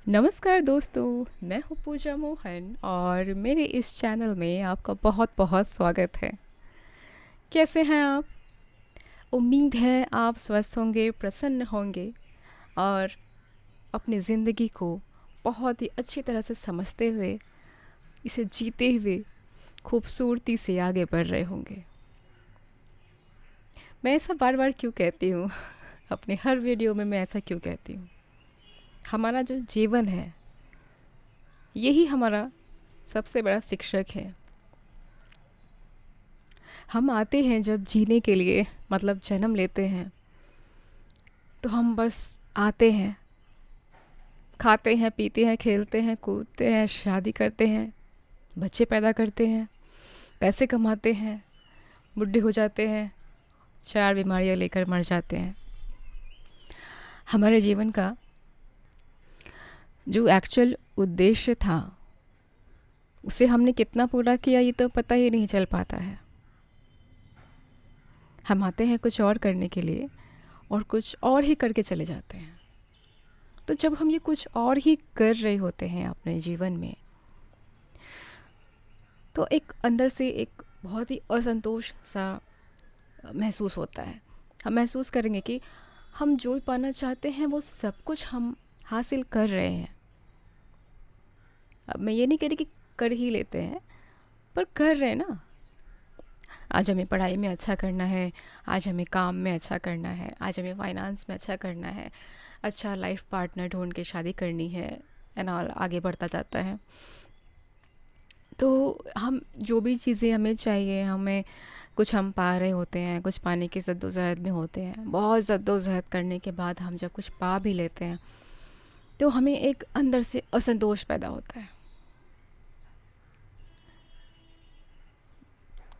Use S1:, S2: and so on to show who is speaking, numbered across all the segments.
S1: नमस्कार दोस्तों, मैं हूँ पूजा मोहन और मेरे इस चैनल में आपका बहुत बहुत स्वागत है। कैसे हैं आप? उम्मीद है आप स्वस्थ होंगे, प्रसन्न होंगे और अपनी ज़िंदगी को बहुत ही अच्छी तरह से समझते हुए, इसे जीते हुए खूबसूरती से आगे बढ़ रहे होंगे। मैं ऐसा बार बार क्यों कहती हूँ? अपने हर वीडियो में मैं ऐसा क्यों कहती हूँ? हमारा जो जीवन है, यही हमारा सबसे बड़ा शिक्षक है। हम आते हैं जब जीने के लिए, मतलब जन्म लेते हैं, तो हम बस आते हैं, खाते हैं, पीते हैं, खेलते हैं, कूदते हैं, शादी करते हैं, बच्चे पैदा करते हैं, पैसे कमाते हैं, बुढ़े हो जाते हैं, चार बीमारियां लेकर मर जाते हैं। हमारे जीवन का जो एक्चुअल उद्देश्य था, उसे हमने कितना पूरा किया ये तो पता ही नहीं चल पाता है। हम आते हैं कुछ और करने के लिए और कुछ और ही करके चले जाते हैं। तो जब हम ये कुछ और ही कर रहे होते हैं अपने जीवन में, तो एक अंदर से एक बहुत ही असंतोष सा महसूस होता है। हम महसूस करेंगे कि हम जो पाना चाहते हैं वो सब कुछ हम हासिल कर रहे हैं। अब मैं ये नहीं कह रही कि कर ही लेते हैं, पर कर रहे हैं ना। आज हमें पढ़ाई में अच्छा करना है, आज हमें काम में अच्छा करना है, आज हमें फाइनेंस में अच्छा करना है, अच्छा लाइफ पार्टनर ढूंढ के शादी करनी है एंड ऑल, आगे बढ़ता जाता है। तो हम जो भी चीज़ें हमें चाहिए, हमें कुछ हम पा रहे होते हैं, कुछ पाने की जद्दोजहद में होते हैं। बहुत जद्दोजहद करने के बाद हम जब कुछ पा भी लेते हैं, तो हमें एक अंदर से असंतोष पैदा होता है।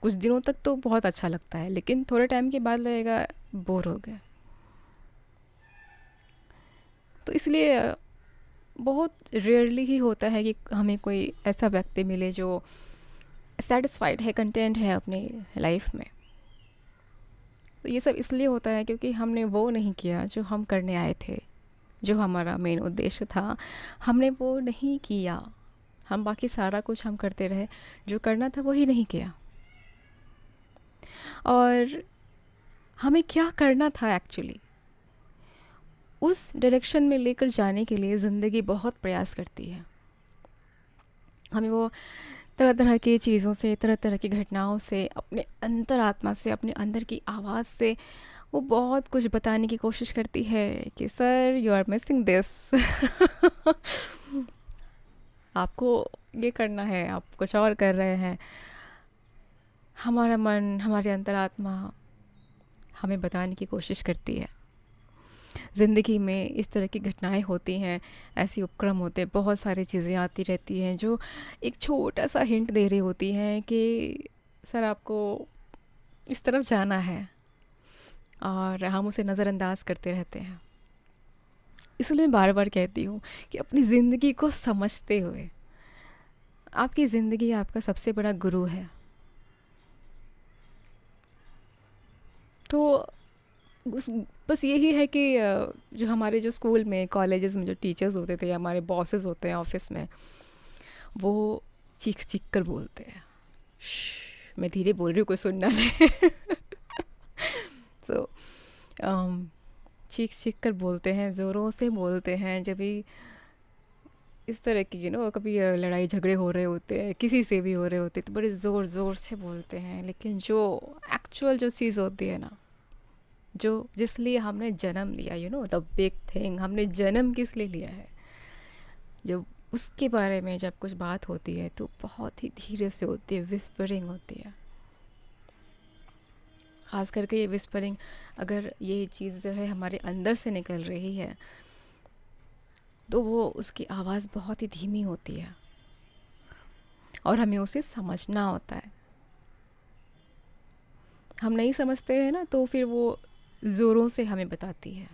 S1: कुछ दिनों तक तो बहुत अच्छा लगता है, लेकिन थोड़े टाइम के बाद लगेगा बोर हो गया। तो इसलिए बहुत रेयरली ही होता है कि हमें कोई ऐसा व्यक्ति मिले जो सेटिस्फाइड है, कंटेंट है अपनी लाइफ में। तो ये सब इसलिए होता है क्योंकि हमने वो नहीं किया जो हम करने आए थे, जो हमारा मेन उद्देश्य था, हमने वो नहीं किया। हम बाकी सारा कुछ हम करते रहे, जो करना था वही नहीं किया। और हमें क्या करना था एक्चुअली, उस डायरेक्शन में लेकर जाने के लिए ज़िंदगी बहुत प्रयास करती है। हमें वो तरह तरह की चीज़ों से, तरह तरह की घटनाओं से, अपने अंतरात्मा से, अपने अंदर की आवाज़ से वो बहुत कुछ बताने की कोशिश करती है कि sir you are missing this. आपको ये करना है, आप कुछ और कर रहे हैं। हमारा मन, हमारी अंतरात्मा हमें बताने की कोशिश करती है। ज़िंदगी में इस तरह की घटनाएं होती हैं, ऐसी उपक्रम होते हैं, बहुत सारी चीज़ें आती रहती हैं जो एक छोटा सा हिंट दे रही होती हैं कि सर आपको इस तरफ जाना है, और हम उसे नज़रअंदाज करते रहते हैं। इसलिए मैं बार बार कहती हूँ कि अपनी ज़िंदगी को समझते हुए, आपकी ज़िंदगी आपका सबसे बड़ा गुरु है। तो उस बस यही है कि जो हमारे जो स्कूल में, कॉलेजेस में जो टीचर्स होते थे, हमारे बॉसेस होते हैं ऑफिस में, वो चीख चीख कर बोलते हैं। मैं धीरे बोल रही हूँ, कोई सुनना नहीं। सो चीख चीख कर बोलते हैं, ज़ोरों से बोलते हैं। जब भी इस तरह की कभी लड़ाई झगड़े हो रहे होते हैं, किसी से भी हो रहे होते हैं, तो बड़े ज़ोर ज़ोर से बोलते हैं। लेकिन जो एक्चुअल जो चीज़ होती है ना, जो जिस लिए हमने जन्म लिया, द बिग थिंग, हमने जन्म किस लिए लिया है, जब उसके बारे में जब कुछ बात होती है तो बहुत ही धीरे से होती है, विस्परिंग होती है। ख़ास करके ये विस्परिंग, अगर ये चीज़ जो है हमारे अंदर से निकल रही है, तो वो उसकी आवाज़ बहुत ही धीमी होती है और हमें उसे समझना होता है। हम नहीं समझते हैं ना, तो फिर वो ज़ोरों से हमें बताती है।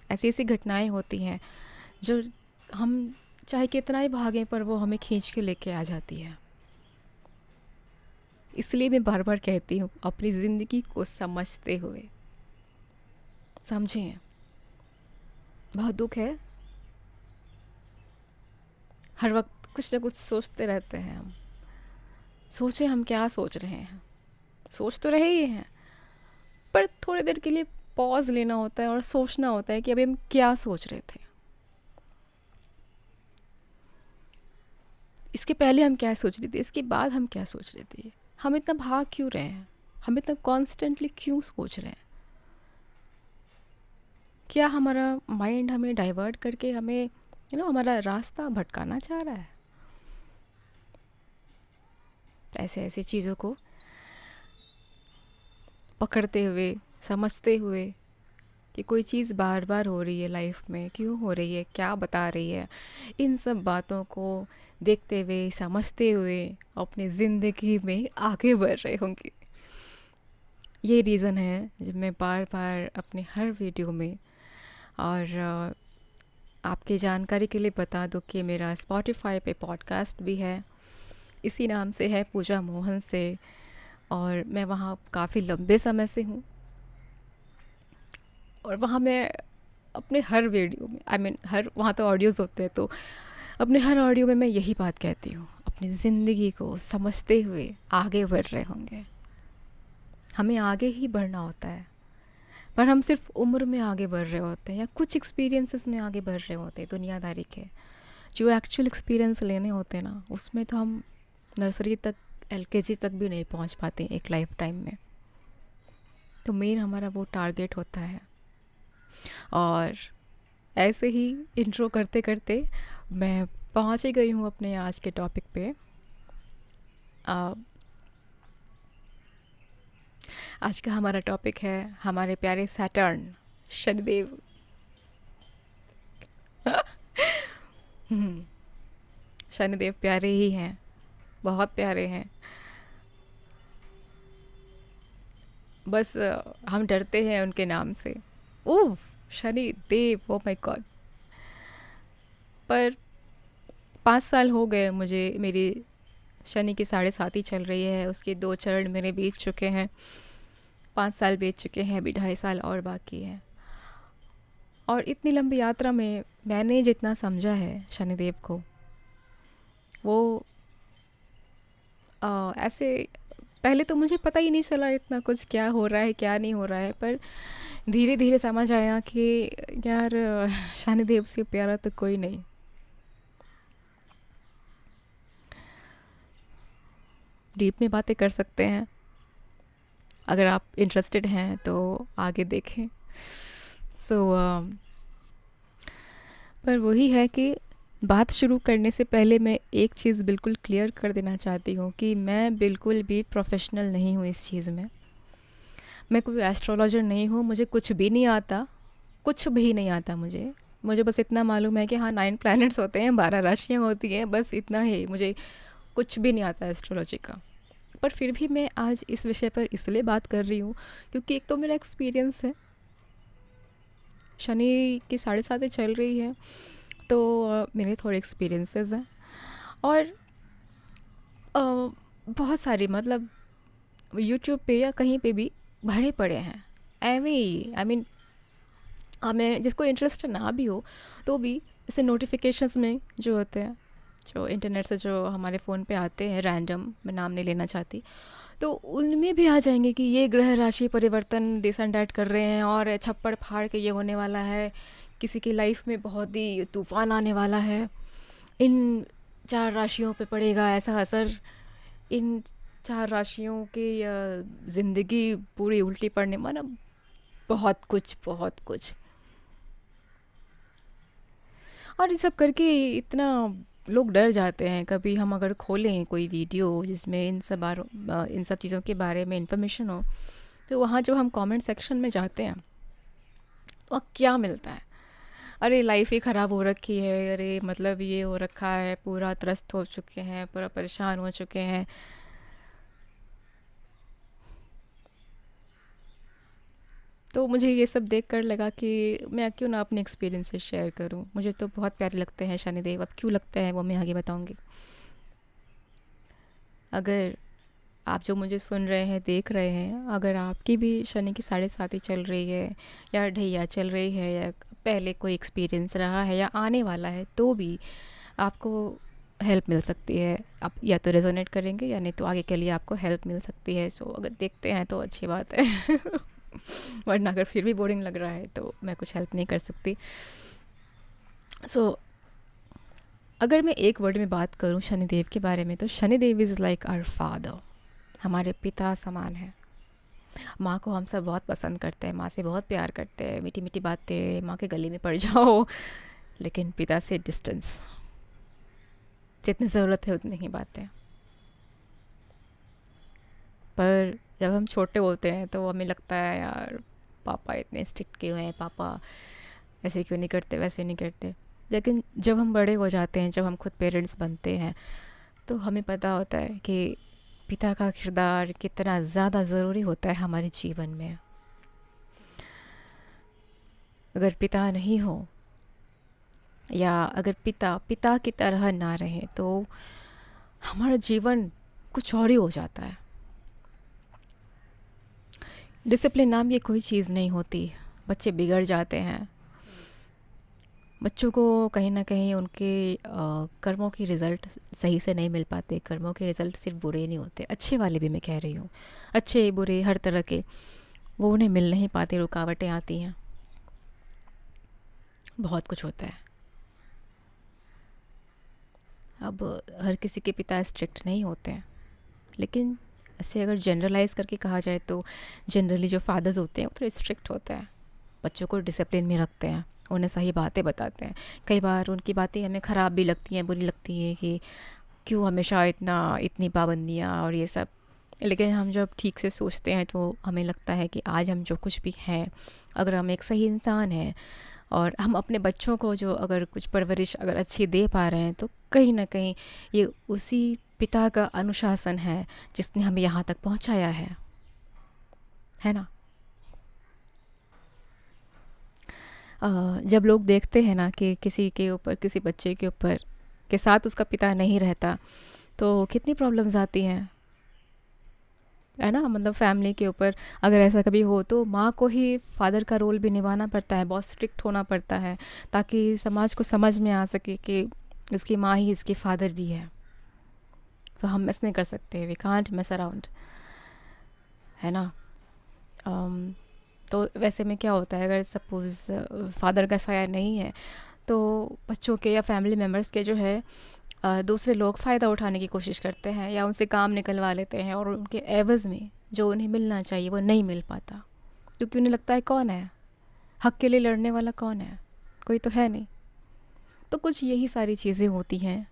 S1: ऐसी ऐसी घटनाएं होती हैं जो हम चाहे कितना ही भागें, पर वो हमें खींच के लेके आ जाती है। इसलिए मैं बार बार कहती हूँ, अपनी ज़िंदगी को समझते हुए समझें। बहुत दुख है हर वक्त कुछ ना कुछ सोचते रहते हैं हम। सोचे हम क्या सोच रहे हैं, सोच तो रहे ही हैं, पर थोड़ी देर के लिए पॉज़ लेना होता है और सोचना होता है कि अभी हम क्या सोच रहे थे, इसके पहले हम क्या सोच रहे थे, इसके बाद हम क्या सोच रहे थे, हम इतना भाग क्यों रहे हैं, हम इतना कॉन्स्टेंटली क्यों सोच रहे हैं। क्या हमारा माइंड हमें डाइवर्ट करके हमें हमारा रास्ता भटकाना चाह रहा है। ऐसे ऐसी चीज़ों को पकड़ते हुए, समझते हुए कि कोई चीज़ बार बार हो रही है लाइफ में, क्यों हो रही है, क्या बता रही है, इन सब बातों को देखते हुए, समझते हुए अपनी ज़िंदगी में आगे बढ़ रहे होंगे। ये रीज़न है जब मैं बार बार अपने हर वीडियो में, और आपके जानकारी के लिए बता दूं कि मेरा स्पॉटिफाई पे पॉडकास्ट भी है, इसी नाम से है, पूजा मोहन से, और मैं वहाँ काफ़ी लंबे समय से हूँ। और वहाँ मैं अपने हर वीडियो में, हर वहाँ तो ऑडियोज़ होते हैं, तो अपने हर ऑडियो में मैं यही बात कहती हूँ, अपनी ज़िंदगी को समझते हुए आगे बढ़ रहे होंगे। हमें आगे ही बढ़ना होता है, पर हम सिर्फ उम्र में आगे बढ़ रहे होते हैं या कुछ एक्सपीरियंसेस में आगे बढ़ रहे होते हैं दुनियादारी के। जो एक्चुअल एक्सपीरियंस लेने होते हैं ना, उसमें तो हम नर्सरी तक, एलकेजी तक भी नहीं पहुंच पाते एक लाइफ टाइम में। तो मेन हमारा वो टारगेट होता है। और ऐसे ही इंट्रो करते करते मैं पहुंच ही गई हूँ अपने आज के टॉपिक पे। आज का हमारा टॉपिक है हमारे प्यारे सैटर्न, शनिदेव। शनिदेव प्यारे ही हैं, बहुत प्यारे हैं। बस हम डरते हैं उनके नाम से। ओह, Shani Dev, oh my God. पर 5 साल हो गए मुझे, मेरी शनि की 7.5 चल रही है, उसके 2 चरण मेरे बीत चुके हैं। 5 साल बीत चुके हैं, अभी 2.5 साल और बाकी है। और इतनी लंबी यात्रा में मैंने जितना समझा है शनिदेव को, वो ऐसे पहले तो मुझे पता ही नहीं चला इतना कुछ क्या हो रहा है, क्या नहीं हो रहा है, पर धीरे धीरे समझ आया कि यार शनिदेव से प्यारा तो कोई नहीं। डीप में बातें कर सकते हैं, अगर आप इंटरेस्टेड हैं तो आगे देखें। पर वही है कि बात शुरू करने से पहले मैं एक चीज़ बिल्कुल क्लियर कर देना चाहती हूँ कि मैं बिल्कुल भी प्रोफेशनल नहीं हूँ इस चीज़ में। मैं कोई एस्ट्रोलॉजर नहीं हूँ, मुझे कुछ भी नहीं आता, कुछ भी नहीं आता मुझे बस इतना मालूम है कि हाँ 9 प्लैनेट्स होते हैं, 12 राशियाँ होती हैं, बस इतना ही। मुझे कुछ भी नहीं आता एस्ट्रोलॉजी का। पर फिर भी मैं आज इस विषय पर इसलिए बात कर रही हूँ क्योंकि एक तो मेरा एक्सपीरियंस है, शनि की 7.5 चल रही है, तो मेरे थोड़े एक्सपीरियंसेस हैं। और बहुत सारी, मतलब यूट्यूब पे या कहीं पे भी भरे पड़े हैं एवे ही। हमें जिसको इंटरेस्ट ना भी हो तो भी जैसे नोटिफिकेशंस में जो होते हैं, जो इंटरनेट से जो हमारे फ़ोन पे आते हैं रैंडम, मैं नाम नहीं लेना चाहती, तो उनमें भी आ जाएंगे कि ये ग्रह राशि परिवर्तन दिस एंड डैट कर रहे हैं और छप्पड़ फाड़ के ये होने वाला है, किसी की लाइफ में बहुत ही तूफान आने वाला है, इन 4 राशियों पे पड़ेगा ऐसा असर, इन 4 राशियों की ज़िंदगी पूरी उल्टी पड़ने, माना बहुत कुछ बहुत कुछ। और ये सब करके इतना लोग डर जाते हैं। कभी हम अगर खोलें कोई वीडियो जिसमें इन सब चीज़ों के बारे में इंफॉर्मेशन हो, तो वहाँ जो हम कमेंट सेक्शन में जाते हैं, वहाँ क्या मिलता है? अरे लाइफ ही ख़राब हो रखी है, अरे मतलब ये हो रखा है, पूरा त्रस्त हो चुके हैं, पूरा परेशान हो चुके हैं। तो मुझे ये सब देख कर लगा कि मैं क्यों ना अपने एक्सपीरियंसेस शेयर करूं। मुझे तो बहुत प्यारे लगते हैं शनिदेव, अब क्यों लगता है वो मैं आगे बताऊंगी। अगर आप जो मुझे सुन रहे हैं, देख रहे हैं, अगर आपकी भी शनि की 7.5 चल रही है या ढैया चल रही है, या पहले कोई एक्सपीरियंस रहा है या आने वाला है, तो भी आपको हेल्प मिल सकती है। आप या तो रेजोनेट करेंगे या नहीं तो आगे के लिए आपको हेल्प मिल सकती है। सो अगर देखते हैं तो अच्छी बात है। वरना अगर फिर भी बोरिंग लग रहा है तो मैं कुछ हेल्प नहीं कर सकती। सो अगर मैं एक वर्ड में बात करूं शनिदेव के बारे में, तो Shanidev is like our father, हमारे पिता समान है। माँ को हम सब बहुत पसंद करते हैं, माँ से बहुत प्यार करते हैं, मीठी मीठी बातें, माँ के गले में पड़ जाओ। लेकिन पिता से डिस्टेंस, जितनी ज़रूरत है उतनी ही बातें। पर जब हम छोटे होते हैं तो हमें लगता है यार पापा इतने स्ट्रिक्ट क्यों हैं, पापा ऐसे क्यों नहीं करते, वैसे नहीं करते। लेकिन जब हम बड़े हो जाते हैं, जब हम खुद पेरेंट्स बनते हैं, तो हमें पता होता है कि पिता का किरदार कितना ज़्यादा ज़रूरी होता है हमारे जीवन में। अगर पिता नहीं हो या अगर पिता पिता की तरह ना रहे तो हमारा जीवन कुछ और ही हो जाता है। डिसिप्लिन नाम की कोई चीज़ नहीं होती, बच्चे बिगड़ जाते हैं। बच्चों को कहीं ना कहीं उनके कर्मों की रिज़ल्ट सही से नहीं मिल पाते। कर्मों के रिज़ल्ट सिर्फ बुरे नहीं होते, अच्छे वाले भी मैं कह रही हूँ, अच्छे बुरे हर तरह के, वो उन्हें मिल नहीं पाते, रुकावटें आती हैं, बहुत कुछ होता है। अब हर किसी के पिता स्ट्रिक्ट नहीं होते हैं, लेकिन ऐसे अगर जनरलाइज करके कहा जाए तो जनरली जो फादर्स होते हैं वो थोड़े स्ट्रिक्ट होते हैं, बच्चों को डिसिप्लिन में रखते हैं, उन्हें सही बातें बताते हैं। कई बार उनकी बातें हमें ख़राब भी लगती हैं, बुरी लगती हैं कि क्यों हमेशा इतनी पाबंदियाँ और ये सब। लेकिन हम जब ठीक से सोचते हैं तो हमें लगता है कि आज हम जो कुछ भी हैं, अगर हम एक सही इंसान हैं और हम अपने बच्चों को जो अगर कुछ परवरिश अगर अच्छी दे पा रहे हैं, तो कहीं ना कहीं ये उसी पिता का अनुशासन है जिसने हमें यहाँ तक पहुँचाया है ना। जब लोग देखते हैं ना कि किसी के ऊपर, किसी बच्चे के ऊपर के साथ उसका पिता नहीं रहता, तो कितनी प्रॉब्लम्स आती हैं, है ना। मतलब फैमिली के ऊपर अगर ऐसा कभी हो तो माँ को ही फादर का रोल भी निभाना पड़ता है, बहुत स्ट्रिक्ट होना पड़ता है, ताकि समाज को समझ में आ सके कि इसकी माँ ही इसकी फादर भी है। तो हम मिस नहीं कर सकते, वी कांट मिस अराउंड, है ना। तो वैसे में क्या होता है, अगर सपोज़ फादर का साया नहीं है तो बच्चों के या फैमिली मेम्बर्स के जो है दूसरे लोग फ़ायदा उठाने की कोशिश करते हैं या उनसे काम निकलवा लेते हैं, और उनके एवज़ में जो उन्हें मिलना चाहिए वो नहीं मिल पाता, क्योंकि उन्हें लगता है कौन है हक़ के लिए लड़ने वाला, कौन है, कोई तो है नहीं। तो कुछ यही सारी चीज़ें होती हैं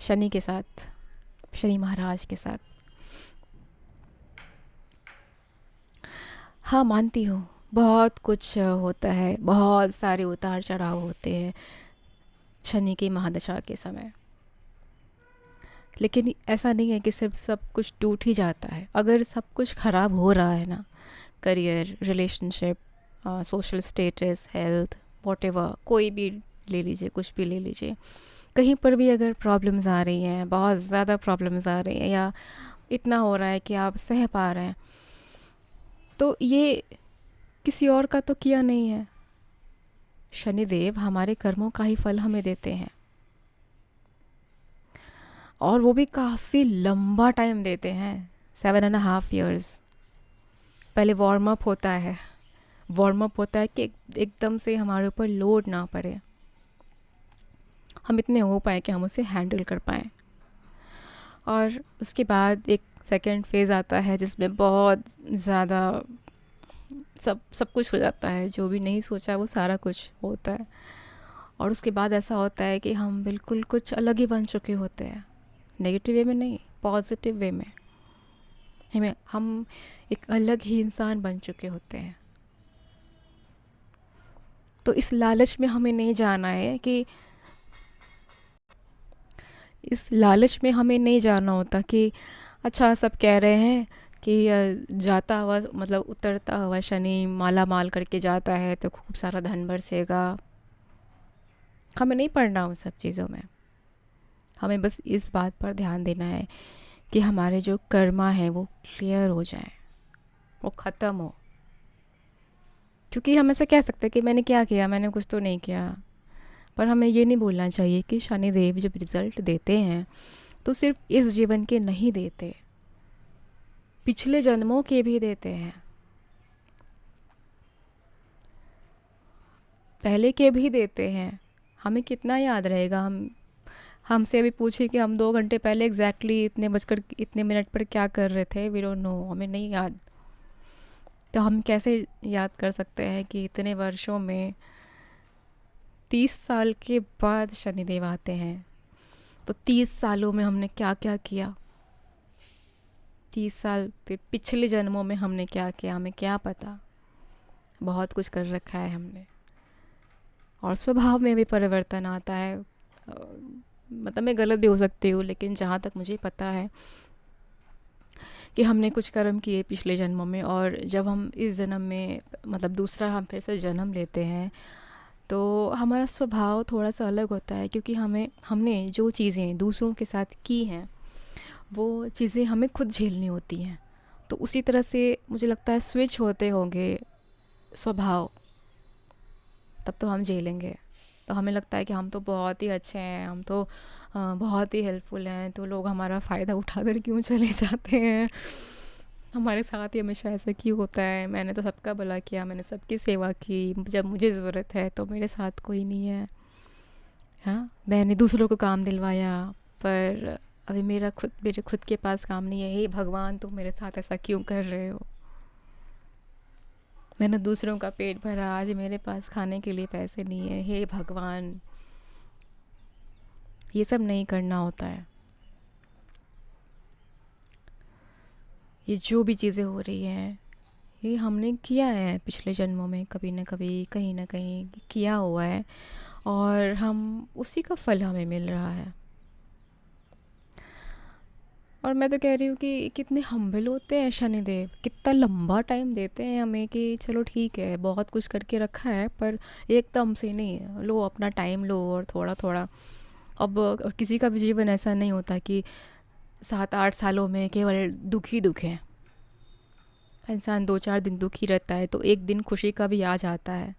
S1: शनि के साथ, शनि महाराज के साथ। हाँ, मानती हूँ बहुत कुछ होता है, बहुत सारे उतार चढ़ाव होते हैं शनि की महादशा के समय। लेकिन ऐसा नहीं है कि सिर्फ सब कुछ टूट ही जाता है। अगर सब कुछ ख़राब हो रहा है ना, career, relationship, social status, health, whatever, कोई भी ले लीजिए, कुछ भी ले लीजिए, कहीं पर भी अगर प्रॉब्लम्स आ रही हैं, बहुत ज़्यादा प्रॉब्लम्स आ रही हैं, या इतना हो रहा है कि आप सह पा रहे हैं, तो ये किसी और का तो किया नहीं है। शनिदेव हमारे कर्मों का ही फल हमें देते हैं, और वो भी काफ़ी लंबा टाइम देते हैं, 7.5 years। पहले वार्म अप होता है, वार्म अप होता है कि एकदम से हमारे ऊपर लोड ना पड़े, हम इतने हो पाए कि हम उसे हैंडल कर पाएँ। और उसके बाद एक सेकंड फेज़ आता है जिसमें बहुत ज़्यादा सब कुछ हो जाता है, जो भी नहीं सोचा वो सारा कुछ होता है। और उसके बाद ऐसा होता है कि हम बिल्कुल कुछ अलग ही बन चुके होते हैं, नेगेटिव वे में नहीं, पॉजिटिव वे में हम एक अलग ही इंसान बन चुके होते हैं। तो इस लालच में हमें नहीं जाना है कि इस लालच में हमें नहीं जाना होता कि अच्छा सब कह रहे हैं कि जाता हुआ मतलब उतरता हुआ शनि माला माल करके जाता है तो खूब सारा धन बरसेगा। हमें नहीं पढ़ना उन सब चीज़ों में, हमें बस इस बात पर ध्यान देना है कि हमारे जो कर्मा है वो क्लियर हो जाए, वो ख़त्म हो। क्योंकि हम ऐसे कह सकते हैं कि मैंने क्या किया, मैंने कुछ तो नहीं किया, पर हमें ये नहीं भूलना चाहिए कि शनिदेव जब रिज़ल्ट देते हैं तो सिर्फ इस जीवन के नहीं देते, पिछले जन्मों के भी देते हैं, पहले के भी देते हैं। हमें कितना याद रहेगा? हमसे अभी पूछे कि हम 2 घंटे पहले एग्जैक्टली इतने बजकर इतने मिनट पर क्या कर रहे थे, वी डोंट नो, हमें नहीं याद। तो हम कैसे याद कर सकते हैं कि इतने वर्षों में 30 साल के बाद शनिदेव आते हैं, तो 30 सालों में हमने क्या क्या किया, 30 साल फिर पिछले जन्मों में हमने क्या किया, हमें क्या पता। बहुत कुछ कर रखा है हमने। और स्वभाव में भी परिवर्तन आता है। मतलब मैं गलत भी हो सकती हूँ, लेकिन जहाँ तक मुझे पता है कि हमने कुछ कर्म किए पिछले जन्मों में, और जब हम इस जन्म में मतलब दूसरा हम फिर से जन्म लेते हैं तो हमारा स्वभाव थोड़ा सा अलग होता है, क्योंकि हमने जो चीज़ें दूसरों के साथ की हैं वो चीज़ें हमें खुद झेलनी होती हैं। तो उसी तरह से मुझे लगता है स्विच होते होंगे स्वभाव, तब तो हम झेलेंगे। तो हमें लगता है कि हम तो बहुत ही अच्छे हैं, हम तो बहुत ही हेल्पफुल हैं, तो लोग हमारा फ़ायदा उठाकर क्यों चले जाते हैं, हमारे साथ ही हमेशा ऐसा क्यों होता है, मैंने तो सबका भला किया, मैंने सबकी सेवा की, जब मुझे ज़रूरत है तो मेरे साथ कोई नहीं है। हाँ, मैंने दूसरों को काम दिलवाया, पर अभी मेरे खुद के पास काम नहीं है, हे भगवान तुम मेरे साथ ऐसा क्यों कर रहे हो। मैंने दूसरों का पेट भरा, आज मेरे पास खाने के लिए पैसे नहीं है, हे भगवान। ये सब नहीं करना होता है। ये जो भी चीज़ें हो रही हैं ये हमने किया है पिछले जन्मों में, कभी ना कभी कहीं ना कहीं किया हुआ है, और हम उसी का फल हमें मिल रहा है। और मैं तो कह रही हूँ कि कितने हम्बल होते हैं शनिदेव, कितना लंबा टाइम देते हैं हमें कि चलो ठीक है बहुत कुछ करके रखा है, पर एकदम से नहीं, लो अपना टाइम लो और थोड़ा थोड़ा। अब किसी का भी जीवन ऐसा नहीं होता कि 7-8 सालों में केवल दुख ही दुख है। इंसान 2-4 दिन दुखी रहता है तो एक दिन खुशी का भी आ जाता है,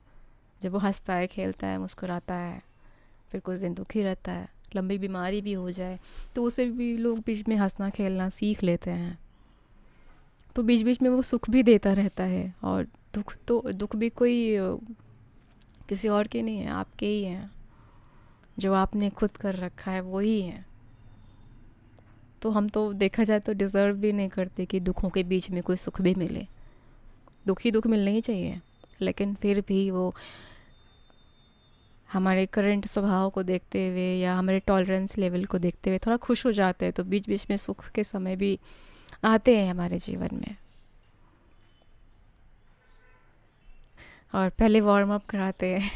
S1: जब वो हंसता है, खेलता है, मुस्कुराता है। फिर कुछ दिन दुखी रहता है, लंबी बीमारी भी हो जाए तो उसे भी लोग बीच में हंसना खेलना सीख लेते हैं। तो बीच बीच में वो सुख भी देता रहता है, और दुख भी कोई किसी और के नहीं है, आपके ही हैं, जो आपने खुद कर रखा है वही है। तो हम तो देखा जाए तो डिज़र्व भी नहीं करते कि दुखों के बीच में कोई सुख भी मिले। दुख ही दुख मिलने ही चाहिए, लेकिन फिर भी वो हमारे करंट स्वभाव को देखते हुए या हमारे टॉलरेंस लेवल को देखते हुए थोड़ा खुश हो जाते हैं, तो बीच बीच में सुख के समय भी आते हैं हमारे जीवन में। और पहले वार्म अप कराते हैं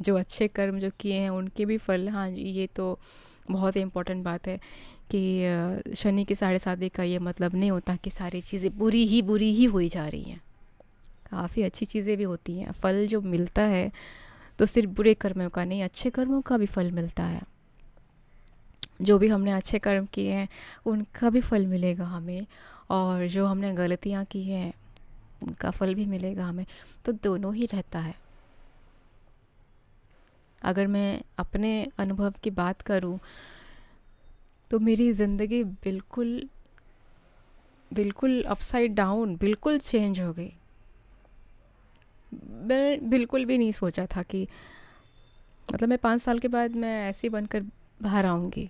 S1: जो अच्छे कर्म जो किए हैं उनके भी फल। हाँ जी, ये तो बहुत ही इम्पोर्टेंट बात है कि शनि की 7.5 का ये मतलब नहीं होता कि सारी चीज़ें बुरी ही हुई जा रही हैं। काफ़ी अच्छी चीज़ें भी होती हैं। फल जो मिलता है तो सिर्फ बुरे कर्मों का नहीं, अच्छे कर्मों का भी फल मिलता है। जो भी हमने अच्छे कर्म किए हैं उनका भी फल मिलेगा हमें, और जो हमने गलतियाँ की हैं उनका फल भी मिलेगा हमें। तो दोनों ही रहता है। अगर मैं अपने अनुभव की बात करूं तो मेरी ज़िंदगी बिल्कुल बिल्कुल अपसाइड डाउन, बिल्कुल चेंज हो गई। मैं बिल्कुल भी नहीं सोचा था कि मतलब मैं 5 साल के बाद मैं ऐसी बनकर बाहर आऊँगी।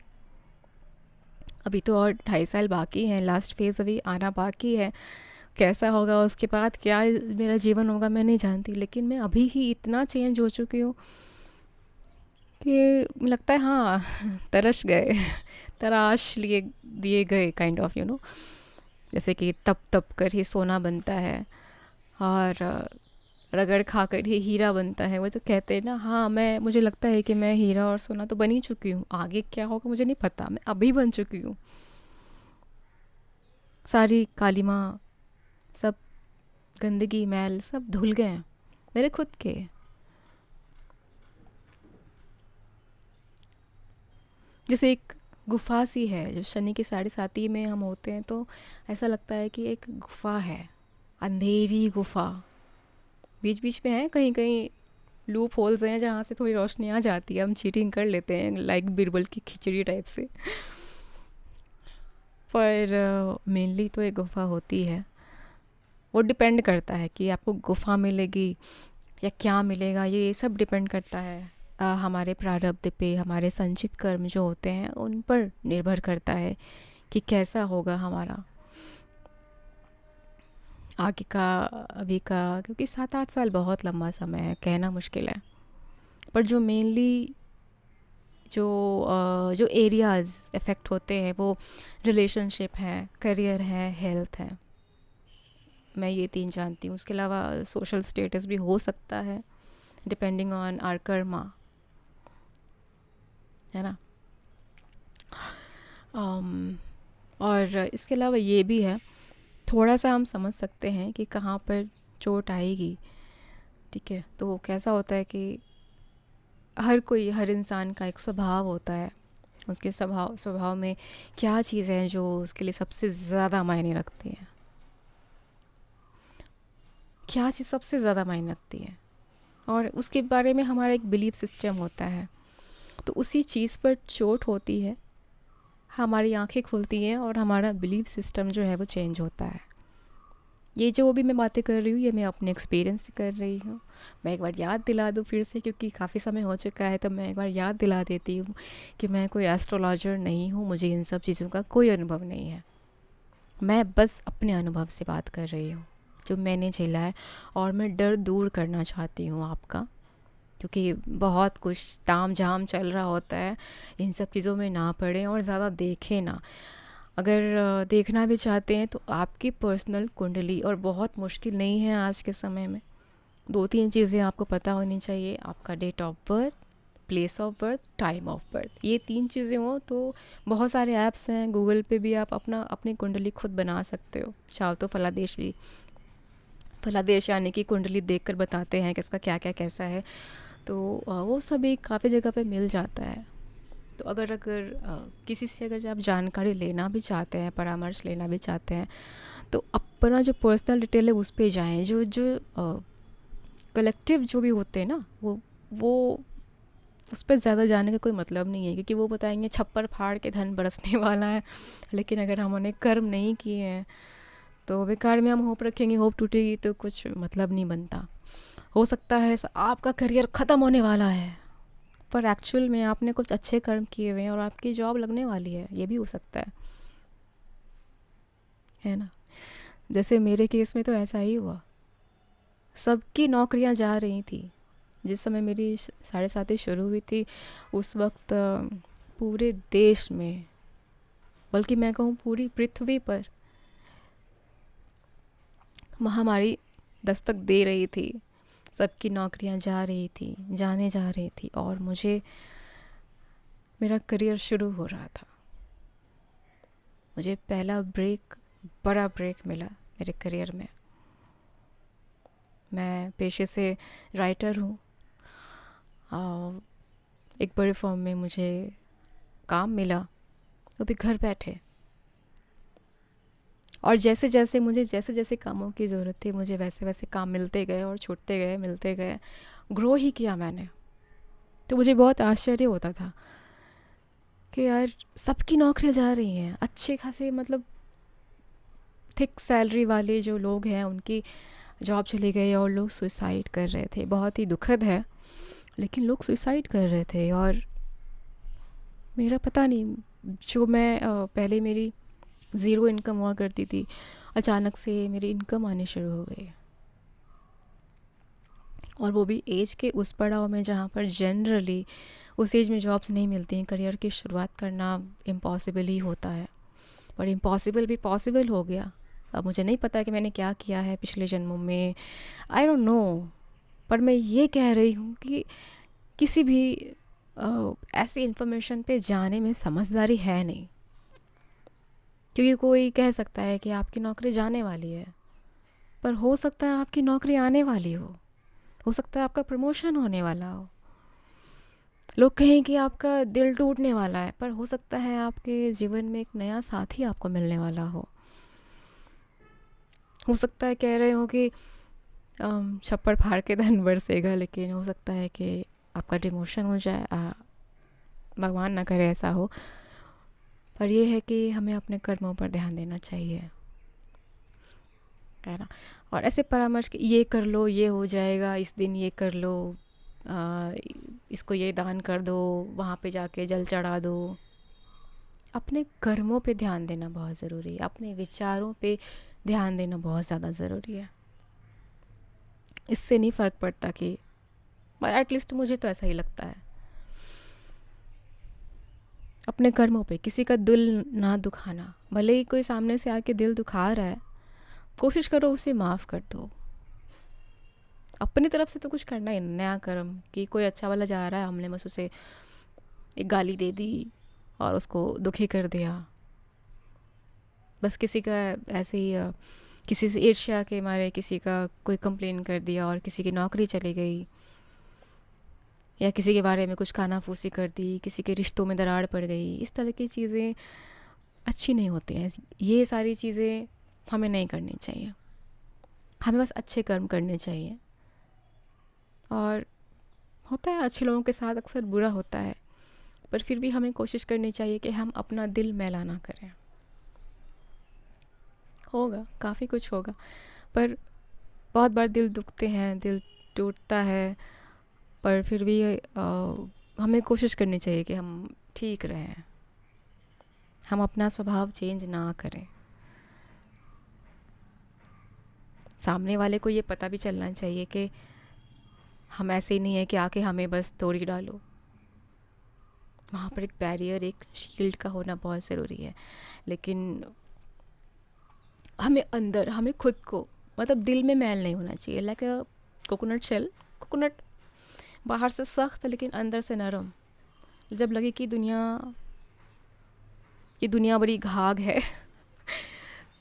S1: अभी तो और 2.5 साल बाकी हैं, लास्ट फेज़ अभी आना बाकी है। कैसा होगा उसके बाद, क्या मेरा जीवन होगा, मैं नहीं जानती, लेकिन मैं अभी ही इतना चेंज हो चुकी हूँ कि लगता है हाँ तरस गए तराश लिए दिए गए, काइंड ऑफ यू नो। जैसे कि तप तप कर ही सोना बनता है, और रगड़ खा कर ही हीरा बनता है, वो तो कहते हैं ना। हाँ, मुझे लगता है कि मैं हीरा और सोना तो बन ही चुकी हूँ, आगे क्या होगा मुझे नहीं पता, मैं अभी बन चुकी हूँ। सारी कालिमा, सब गंदगी मैल सब धुल गए हैं मेरे खुद के। जैसे एक गुफा सी है, जब शनि की 7.5 में हम होते हैं तो ऐसा लगता है कि एक गुफा है, अंधेरी गुफा। बीच बीच में है कहीं कहीं लूप होल्स हैं जहाँ से थोड़ी रोशनी आ जाती है, हम चीटिंग कर लेते हैं लाइक बीरबल की खिचड़ी टाइप से। पर मेनली तो एक गुफ़ा होती है। वो डिपेंड करता है कि आपको गुफ़ा मिलेगी या क्या मिलेगा, ये सब डिपेंड करता है हमारे प्रारब्ध पे, हमारे संचित कर्म जो होते हैं उन पर निर्भर करता है कि कैसा होगा हमारा आगे का, अभी का। क्योंकि 7-8 साल बहुत लंबा समय है, कहना मुश्किल है। पर जो मेनली जो एरियाज़ इफ़ेक्ट होते हैं वो रिलेशनशिप है, करियर है, हेल्थ है। मैं ये 3 जानती हूँ। उसके अलावा सोशल स्टेटस भी हो सकता है डिपेंडिंग ऑन आर कर्मा, है ना। अम, और इसके अलावा ये भी है, थोड़ा सा हम समझ सकते हैं कि कहाँ पर चोट आएगी। ठीक है, तो कैसा होता है कि हर इंसान का एक स्वभाव होता है। उसके स्वभाव स्वभाव में क्या चीज़ें हैं जो उसके लिए सबसे ज़्यादा मायने रखती हैं, क्या चीज़ सबसे ज़्यादा मायने रखती है, और उसके बारे में हमारा एक बिलीफ सिस्टम होता है। तो उसी चीज़ पर चोट होती है, हमारी आंखें खुलती हैं और हमारा बिलीफ सिस्टम जो है वो चेंज होता है। ये जो भी मैं बातें कर रही हूँ ये मैं अपने एक्सपीरियंस से कर रही हूँ। मैं एक बार याद दिला दूँ फिर से, क्योंकि काफ़ी समय हो चुका है, तो मैं एक बार याद दिला देती हूँ कि मैं कोई एस्ट्रोलॉजर नहीं हूँ, मुझे इन सब चीज़ों का कोई अनुभव नहीं है। मैं बस अपने अनुभव से बात कर रही हूँ, जो मैंने झेला है। और मैं डर दूर करना चाहती हूँ आपका, क्योंकि बहुत कुछ ताम झाम चल रहा होता है। इन सब चीज़ों में ना पड़ें और ज़्यादा देखें ना। अगर देखना भी चाहते हैं तो आपकी पर्सनल कुंडली, और बहुत मुश्किल नहीं है आज के समय में। 2-3 चीज़ें आपको पता होनी चाहिए, आपका date of birth, place of birth, time of birth. ये 3 चीज़ें हो तो बहुत सारे ऐप्स हैं, गूगल पे भी आप अपनी कुंडली खुद बना सकते हो। चाहो तो फलादेश भी, फलादेश यानी कि कुंडली देखकर बताते हैं कि इसका क्या क्या कैसा है। तो वो सभी काफ़ी जगह पे मिल जाता है। तो अगर किसी से अगर आप जानकारी लेना भी चाहते हैं, परामर्श लेना भी चाहते हैं, तो अपना जो पर्सनल डिटेल है उस पे जाएं। जो जो कलेक्टिव जो भी होते हैं ना, वो उस पर ज़्यादा जाने का कोई मतलब नहीं है, क्योंकि वो बताएंगे छप्पर फाड़ के धन बरसने वाला है। लेकिन अगर हम उन्हें कर्म नहीं किए हैं तो बेकार में हम होप रखेंगे, होप टूटेगी तो कुछ मतलब नहीं बनता। हो सकता है आपका करियर ख़त्म होने वाला है, पर एक्चुअल में आपने कुछ अच्छे कर्म किए हुए हैं और आपकी जॉब लगने वाली है, ये भी हो सकता है ना। जैसे मेरे केस में तो ऐसा ही हुआ, सबकी नौकरियां जा रही थी। जिस समय मेरी 7:30 शुरू हुई थी उस वक्त पूरे देश में, बल्कि मैं कहूँ पूरी पृथ्वी पर महामारी दस्तक दे रही थी। सबकी नौकरियां जा रही थी, जाने जा रही थी, और मुझे मेरा करियर शुरू हो रहा था। मुझे पहला ब्रेक, बड़ा ब्रेक मिला मेरे करियर में। मैं पेशे से राइटर हूँ। एक बड़े फॉर्म में मुझे काम मिला, वो भी घर बैठे। और जैसे जैसे कामों की ज़रूरत थी, मुझे वैसे वैसे काम मिलते गए और छूटते गए, मिलते गए। ग्रो ही किया मैंने। तो मुझे बहुत आश्चर्य होता था कि यार सबकी नौकरियां जा रही हैं, अच्छे खासे मतलब थिक सैलरी वाले जो लोग हैं उनकी जॉब चली गई और लोग सुसाइड कर रहे थे। बहुत ही दुखद है, लेकिन लोग सुसाइड कर रहे थे। और मेरा पता नहीं, जो मैं पहले मेरी ज़ीरो इनकम हुआ करती थी, अचानक से मेरी इनकम आनी शुरू हो गई। और वो भी एज के उस पड़ाव में जहाँ पर जनरली उस एज में जॉब्स नहीं मिलती हैं। करियर की शुरुआत करना इम्पॉसिबल ही होता है, पर इम्पॉसिबल भी पॉसिबल हो गया। अब मुझे नहीं पता कि मैंने क्या किया है पिछले जन्मों में, आई डोंट नो। पर मैं ये कह रही हूँ कि किसी भी ऐसी इन्फॉर्मेशन पे जाने में समझदारी है नहीं। क्योंकि कोई कह सकता है कि आपकी नौकरी जाने वाली है, पर हो सकता है आपकी नौकरी आने वाली हो सकता है आपका प्रमोशन होने वाला हो। लोग कहें कि आपका दिल टूटने वाला है, पर हो सकता है आपके जीवन में एक नया साथी आपको मिलने वाला हो सकता है कह रहे हो कि छप्पड़ फाड़ के धन बरसेगा, लेकिन हो सकता है कि आपका डिमोशन हो जाए। भगवान ना करे ऐसा हो। पर यह है कि हमें अपने कर्मों पर ध्यान देना चाहिए, है ना। और ऐसे परामर्श कि ये कर लो ये हो जाएगा, इस दिन ये कर लो, आ, इसको ये दान कर दो, वहाँ पे जाके जल चढ़ा दो। अपने कर्मों पे ध्यान देना बहुत ज़रूरी है, अपने विचारों पे ध्यान देना बहुत ज़्यादा ज़रूरी है। इससे नहीं फ़र्क पड़ता कि, एटलीस्ट मुझे तो ऐसा ही लगता है, अपने कर्मों पे किसी का दिल ना दुखाना। भले ही कोई सामने से आके दिल दुखा रहा है, कोशिश करो उसे माफ़ कर दो। अपनी तरफ से तो कुछ करना ही नहीं, नया कर्म कि कोई अच्छा वाला जा रहा है, हमने बस उसे एक गाली दे दी और उसको दुखी कर दिया। बस किसी का ऐसे ही किसी से ईर्ष्या के मारे किसी का कोई कंप्लेन कर दिया और किसी की नौकरी चली गई, या किसी के बारे में कुछ कानाफूसी कर दी, किसी के रिश्तों में दरार पड़ गई। इस तरह की चीज़ें अच्छी नहीं होती हैं। ये सारी चीज़ें हमें नहीं करनी चाहिए। हमें बस अच्छे कर्म करने चाहिए। और होता है अच्छे लोगों के साथ अक्सर बुरा होता है, पर फिर भी हमें कोशिश करनी चाहिए कि हम अपना दिल मैला ना करें। होगा, काफ़ी कुछ होगा, पर बहुत बार दिल दुखते हैं, दिल टूटता है, पर फिर भी हमें कोशिश करनी चाहिए कि हम ठीक रहें, हम अपना स्वभाव चेंज ना करें। सामने वाले को ये पता भी चलना चाहिए कि हम ऐसे ही नहीं है कि आके हमें बस तोड़ डालो। वहाँ पर एक बैरियर, एक शील्ड का होना बहुत ज़रूरी है। लेकिन हमें अंदर, हमें खुद को, मतलब दिल में मैल नहीं होना चाहिए। Like a coconut shell, coconut बाहर से सख्त लेकिन अंदर से नरम। जब लगे कि ये दुनिया बड़ी घाग है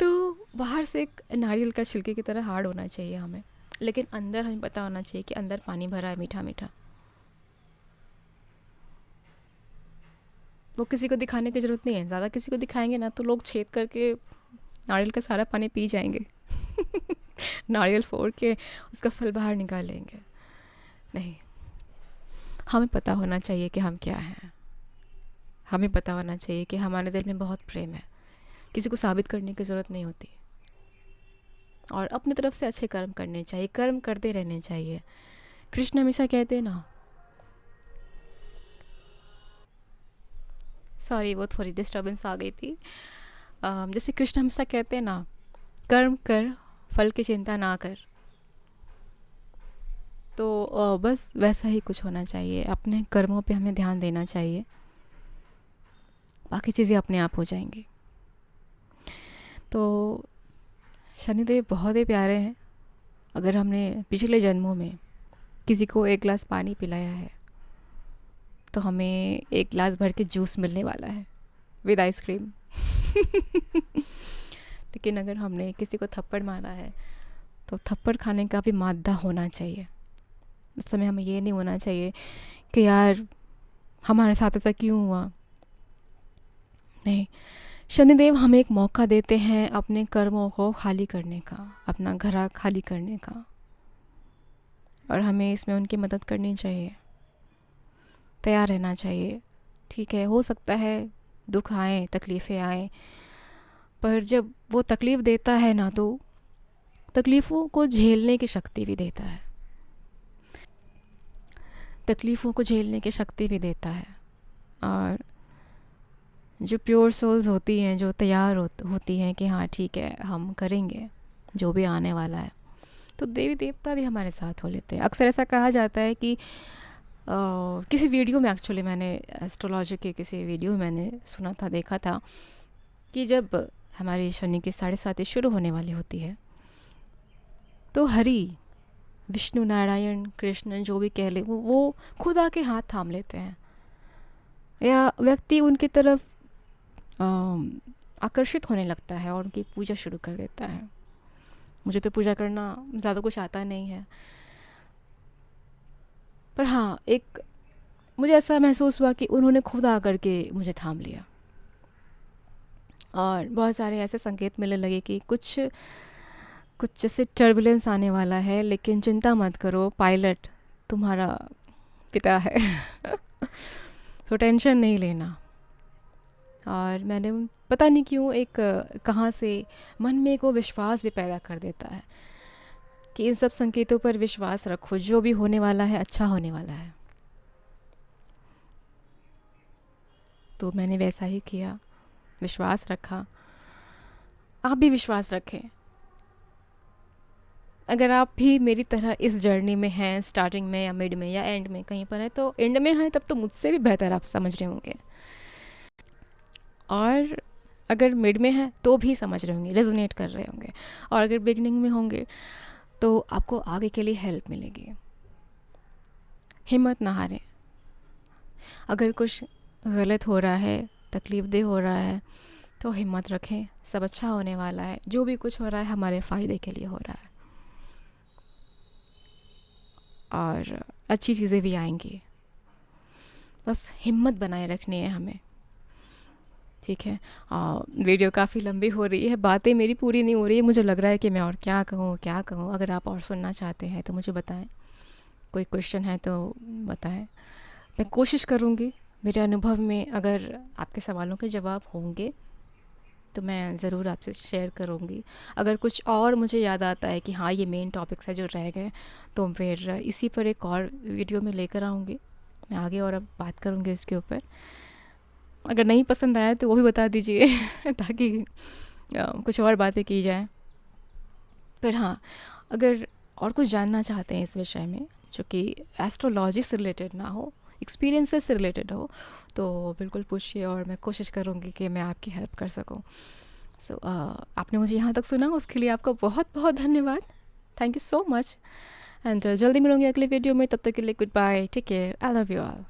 S1: तो बाहर से एक नारियल का छिलके की तरह हार्ड होना चाहिए हमें, लेकिन अंदर हमें पता होना चाहिए कि अंदर पानी भरा है, मीठा मीठा। वो किसी को दिखाने की ज़रूरत नहीं है। ज़्यादा किसी को दिखाएंगे ना तो लोग छेद करके नारियल का सारा पानी पी जाएंगे नारियल फोड़ के उसका फल बाहर निकाल लेंगे। नहीं, हमें पता होना चाहिए कि हम क्या हैं। हमें पता होना चाहिए कि हमारे दिल में बहुत प्रेम है। किसी को साबित करने की ज़रूरत नहीं होती। और अपनी तरफ से अच्छे कर्म करने चाहिए, कर्म करते रहने चाहिए। कृष्ण हमेशा कहते हैं ना, सॉरी वो थोड़ी डिस्टर्बेंस आ गई थी। जैसे कृष्ण हमेशा कहते हैं ना, कर्म कर फल की चिंता ना कर। तो बस वैसा ही कुछ होना चाहिए। अपने कर्मों पे हमें ध्यान देना चाहिए, बाकी चीज़ें अपने आप हो जाएंगी। तो शनिदेव बहुत ही प्यारे हैं। अगर हमने पिछले जन्मों में किसी को एक गिलास पानी पिलाया है तो हमें एक गिलास भर के जूस मिलने वाला है विद आइसक्रीम लेकिन अगर हमने किसी को थप्पड़ मारा है तो थप्पड़ खाने का भी मादा होना चाहिए। उस समय हमें ये नहीं होना चाहिए कि यार हमारे साथ ऐसा क्यों हुआ। नहीं, शनिदेव हमें एक मौका देते हैं अपने कर्मों को खाली करने का, अपना घर खाली करने का, और हमें इसमें उनकी मदद करनी चाहिए, तैयार रहना चाहिए। ठीक है, हो सकता है दुख आए, तकलीफ़ें आए, पर जब वो तकलीफ़ देता है ना तो तकलीफ़ों को झेलने की शक्ति भी देता है। तकलीफ़ों को झेलने की शक्ति भी देता है। और जो प्योर सोल्स होती हैं, जो तैयार होती हैं कि हाँ ठीक है हम करेंगे जो भी आने वाला है, तो देवी देवता भी हमारे साथ हो लेते हैं। अक्सर ऐसा कहा जाता है कि किसी वीडियो में, एक्चुअली मैंने एस्ट्रोलॉजी के किसी वीडियो में मैंने सुना था, देखा था कि जब हमारी शनि की 7.5 शुरू होने वाली होती है तो हरि, विष्णु, नारायण, कृष्ण जो भी कह ले, वो खुद आके हाथ थाम लेते हैं, या व्यक्ति उनकी तरफ आकर्षित होने लगता है और उनकी पूजा शुरू कर देता है। मुझे तो पूजा करना ज़्यादा कुछ आता नहीं है, पर हाँ एक मुझे ऐसा महसूस हुआ कि उन्होंने खुद आकर के मुझे थाम लिया। और बहुत सारे ऐसे संकेत मिलने लगे कि कुछ कुछ जैसे टर्बुलेंस आने वाला है, लेकिन चिंता मत करो, पायलट तुम्हारा पिता है। तो टेंशन नहीं लेना। और मैंने पता नहीं क्यों एक कहाँ से मन में एक वो विश्वास भी पैदा कर देता है कि इन सब संकेतों पर विश्वास रखो, जो भी होने वाला है अच्छा होने वाला है। तो मैंने वैसा ही किया, विश्वास रखा। आप भी विश्वास रखें। अगर आप भी मेरी तरह इस जर्नी में हैं, स्टार्टिंग में या मिड में या एंड में कहीं पर है, तो एंड में हैं तब तो मुझसे भी बेहतर आप समझ रहे होंगे। और अगर मिड में है तो भी समझ रहे होंगे, रेजोनेट कर रहे होंगे। और अगर बिगनिंग में होंगे तो आपको आगे के लिए हेल्प मिलेगी। हिम्मत ना हारें। अगर कुछ गलत हो रहा है, तकलीफ़देह हो रहा है, तो हिम्मत रखें, सब अच्छा होने वाला है। जो भी कुछ हो रहा है हमारे फ़ायदे के लिए हो रहा है, और अच्छी चीज़ें भी आएंगी। बस हिम्मत बनाए रखनी है हमें, ठीक है। वीडियो काफ़ी लंबी हो रही है, बातें मेरी पूरी नहीं हो रही है। मुझे लग रहा है कि मैं और क्या कहूँ क्या कहूँ। अगर आप और सुनना चाहते हैं तो मुझे बताएं, कोई क्वेश्चन है तो बताएं। मैं कोशिश करूँगी, मेरे अनुभव में अगर आपके सवालों के जवाब होंगे तो मैं ज़रूर आपसे शेयर करूँगी। अगर कुछ और मुझे याद आता है कि हाँ ये मेन टॉपिक्स है जो रह गए, तो फिर इसी पर एक और वीडियो में लेकर आऊँगी। मैं आगे और अब बात करूँगी इसके ऊपर। अगर नहीं पसंद आया तो वो भी बता दीजिए ताकि कुछ और बातें की जाए। पर हाँ, अगर और कुछ जानना चाहते हैं इस विषय में जो कि एस्ट्रोलॉजी से रिलेटेड ना हो, एक्सपीरियंसेस से रिलेटेड हो, तो बिल्कुल पूछिए और मैं कोशिश करूँगी कि मैं आपकी हेल्प कर सकूँ। सो आपने मुझे यहाँ तक सुना, उसके लिए आपका बहुत बहुत धन्यवाद। Thank you so much. And जल्दी मिलूँगी अगले वीडियो में। तब तक के लिए goodbye, take care, I love you all.